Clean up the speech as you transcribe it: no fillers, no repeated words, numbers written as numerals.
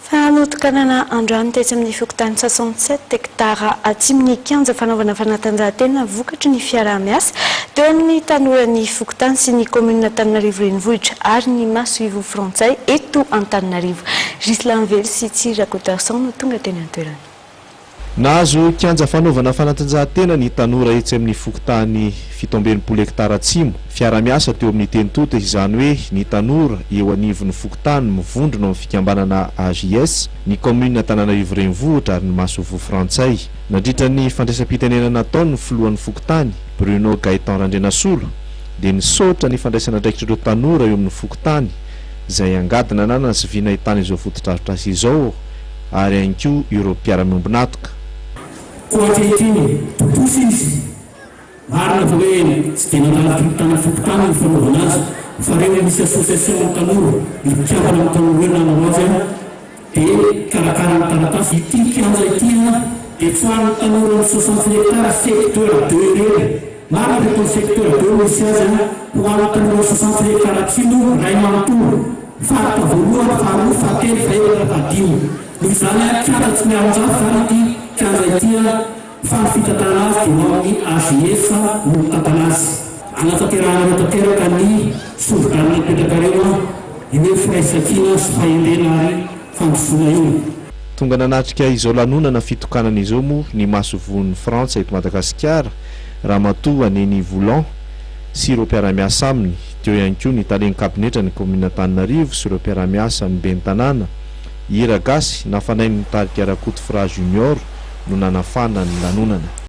Fanotokanana androany tetsy amin'ny fokotany 67 hektara atsiminy kianja fanaovana fanatanjahantena vokatry ny fiaraha-miasa teo amin'ny tanoran'ny fokotany sy ny commune Antananarivo renivohitra ary ny Masoivo Frantsay eto Antananarivo. Gislain Very sy Tsira Kotarson no tonga teny an-toerana. Nahazo kianja fanaovana fanatanjahantena ny tanora etsy amin'ny fokotany 17 hektara atsimo. Fiara-miasa teo amin'ny tenitoto izany hoe ny tanora eo anivon'ny fokotany mivondrona amin'ny fikambanana AJS, ny commune Antananarivo renivohitra ary ny Masoivo Frantsay. Nandritra ny fandraisam-pitenena nataony ny filohan'ny fokotany Bruno Gaëtan Randrenasolo dia nisaotra ny fandraisana andraikitra ireo tanora eo amin'ny fokotany izay angadina anana sy viana ahitana izao fotodrafitrasa izao ary ihany koa ireo mpiara-miombonatoka. Koatrehitiny totosa izy marina fa hoe tsy dia nandala fokotany ny fanaovana azy fa reo misy association tanora mitiavana amin'ny tanora hoe nanao azy dia karakara ny taratasy ity kianja ity dia tsoahany tanora ny 60 hektara secteur 2 ireny marina reto ny secteur 2 misy azy ho an'ny tanora 60 hektara atsimo ray manontolo farita voalohany faharoa fahatelo fahelatra fahadimy izany kianja tsy miaron-jafy zany ity kianja ity fa ny fitantarana azy dia amin'ny AJS no mitantana azy. Anatanterahana tanteraka ny sovidrano mipetraka reo ny firaisan-kina sy fahendrena ary fandrosoana io. Tonga nanatrika izao lanonana fitokanana izao moa ny Masoivo Frantsay eto Madagasikara, Ramatoa Neny Volan sy ireo mpiara-miasa aminy. Teo ihany koa ny talen kabinetra ny commune Antananarivo sy ireo mpiara-miasa amin'ny ben'ny tanàna. Ira Gasy nafanainy nitarika Rakoto Fra Junior no nanafana ny lanonana.